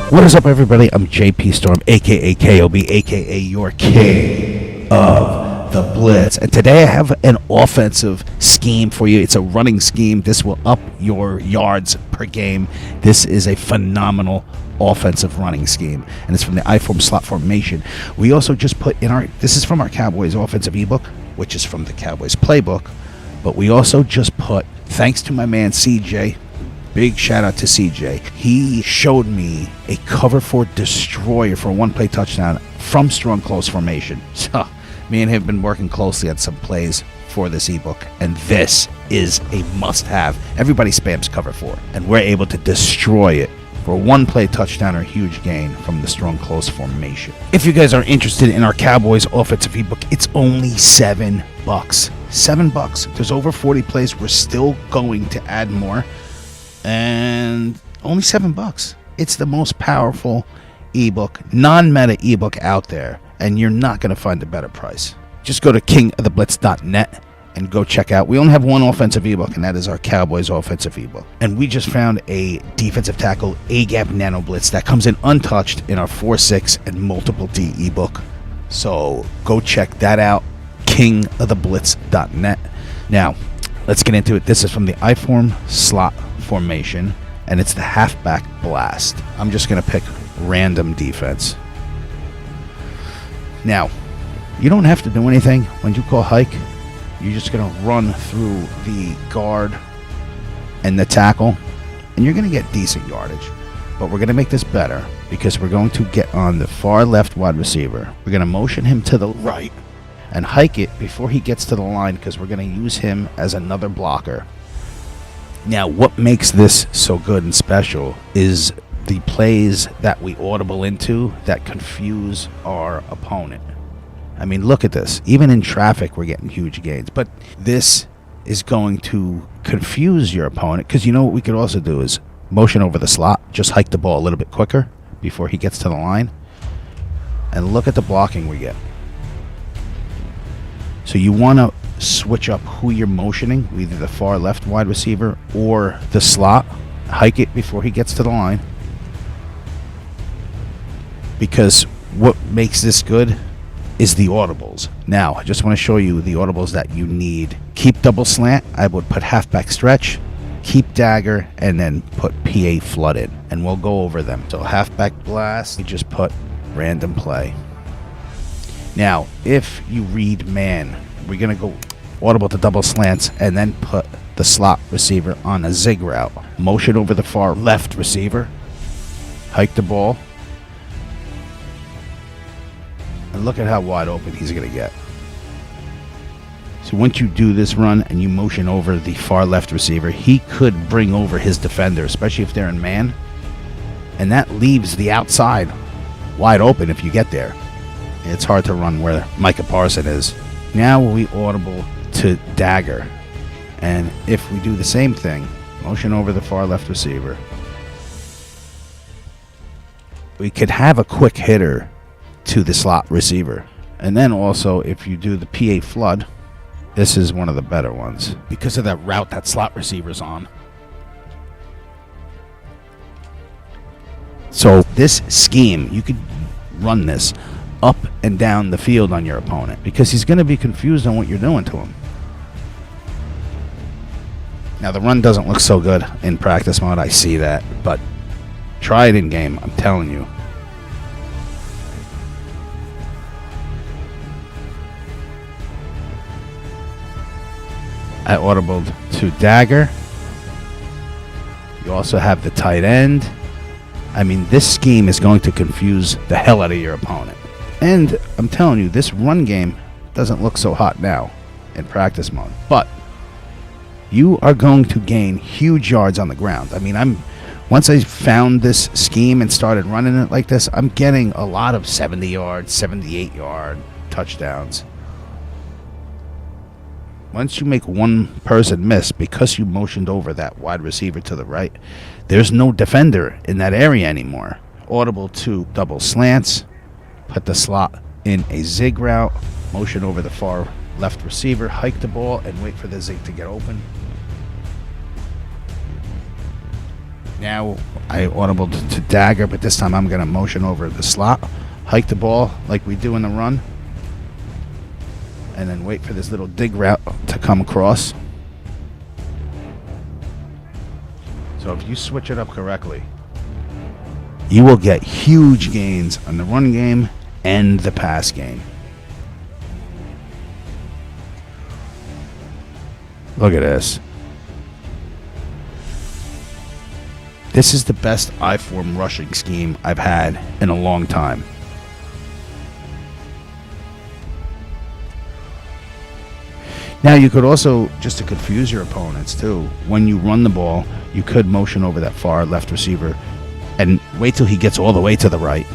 What is up, everybody? I'm JP Storm, aka KOB, aka your king of the Blitz. And today I have an offensive scheme for you. It's a running scheme. This will up your yards per game. This is a phenomenal offensive running scheme, and it's from the I-form slot formation. We also just put in this is from our Cowboys offensive ebook, which is from the Cowboys playbook, but we also just put, thanks to my man CJ, big shout out to CJ. He showed me a cover 4 destroyer for a one-play touchdown from strong close formation. So me and him have been working closely on some plays for this ebook, and this is a must-have. Everybody spams cover 4, and we're able to destroy it for a one-play touchdown or huge gain from the strong close formation. If you guys are interested in our Cowboys offensive ebook, it's only $7. $7. There's over 40 plays. We're still going to add more. And only $7. It's the most powerful ebook, non-meta ebook out there, and you're not going to find a better price. Just go to kingoftheblitz.net and go check out. We only have one offensive ebook, and that is our Cowboys offensive ebook. And we just found a defensive tackle A-gap nano blitz that comes in untouched in our 4-6 and multiple D ebook. So go check that out, kingoftheblitz.net. Now, let's get into it. This is from the I-form slot formation, and it's the halfback blast. I'm just going to pick random defense. Now, you don't have to do anything. When you call hike, you're just going to run through the guard and the tackle, and you're going to get decent yardage. But we're going to make this better because we're going to get on the far left wide receiver. We're going to motion him to the right and hike it before he gets to the line, because we're going to use him as another blocker. Now, what makes this so good and special is the plays that we audible into that confuse our opponent. I mean, look at this. Even in traffic, we're getting huge gains. But this is going to confuse your opponent, because you know what we could also do is motion over the slot. Just hike the ball a little bit quicker before he gets to the line. And look at the blocking we get. So you want to switch up who you're motioning, either the far left wide receiver or the slot. Hike it before he gets to the line, because what makes this good is the audibles. Now, I just want to show you the audibles that you need. Keep double slant. I would put halfback stretch, keep dagger, and then put PA flood in, and we'll go over them. So halfback blast, we just put random play. Now, if you read man, we're going to go audible to double slants and then put the slot receiver on a zig route. Motion over the far left receiver. Hike the ball. And look at how wide open he's going to get. So once you do this run and you motion over the far left receiver, he could bring over his defender, especially if they're in man. And that leaves the outside wide open if you get there. It's hard to run where Micah Parson is. Now we audible to dagger, and if we do the same thing, motion over the far left receiver, we could have a quick hitter to the slot receiver. And then also, if you do the PA flood, this is one of the better ones because of that route that slot receiver's on. So this scheme, you could run this up and down the field on your opponent, because he's going to be confused on what you're doing to him. Now, the run doesn't look so good in practice mode, I see that, but try it in game, I'm telling you. I audibled to dagger. You also have the tight end. I mean, this scheme is going to confuse the hell out of your opponent. And I'm telling you, this run game doesn't look so hot now in practice mode. But you are going to gain huge yards on the ground. I mean, once I found this scheme and started running it like this, I'm getting a lot of 70-yard, 78-yard touchdowns. Once you make one person miss because you motioned over that wide receiver to the right, there's no defender in that area anymore. Audible to double slants. Put the slot in a zig route, motion over the far left receiver, hike the ball, and wait for the zig to get open. Now I audible to dagger, but this time I'm going to motion over the slot, hike the ball like we do in the run, and then wait for this little dig route to come across. So if you switch it up correctly, you will get huge gains on the run game and the pass game. Look at this. This is the best I-form rushing scheme I've had in a long time. Now you could also, just to confuse your opponents too, when you run the ball, you could motion over that far left receiver and wait till he gets all the way to the right.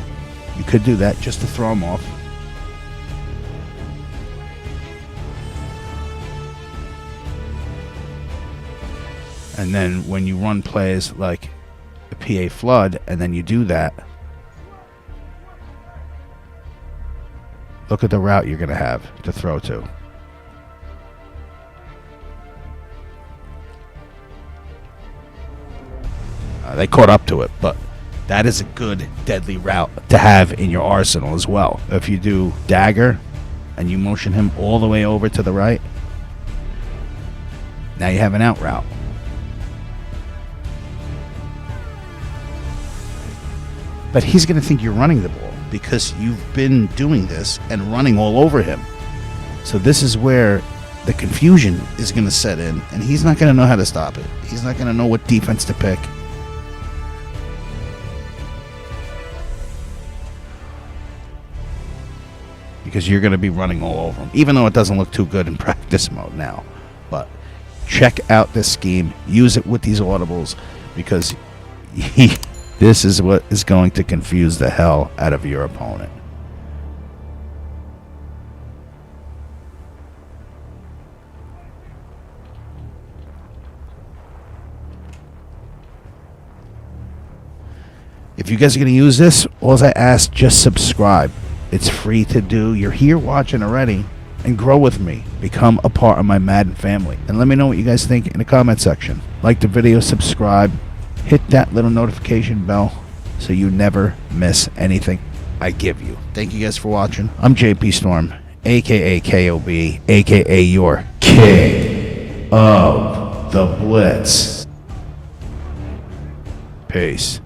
You could do that just to throw him off. And then when you run plays like a PA flood and then you do that, look at the route you're going to have to throw to. They caught up to it, but that is a good, deadly route to have in your arsenal as well. If you do dagger and you motion him all the way over to the right, now you have an out route. But he's going to think you're running the ball because you've been doing this and running all over him. So this is where the confusion is going to set in, and he's not going to know how to stop it. He's not going to know what defense to pick. Because you're going to be running all over him, even though it doesn't look too good in practice mode now. But check out this scheme. Use it with these audibles, because this is what is going to confuse the hell out of your opponent. If you guys are going to use this, all I ask, just subscribe. It's free to do. You're here watching already, and grow with me. Become a part of my Madden family. And let me know what you guys think in the comment section. Like the video, subscribe, hit that little notification bell so you never miss anything I give you. Thank you guys for watching. I'm JP Storm, aka KOB, aka your king of the Blitz. Peace.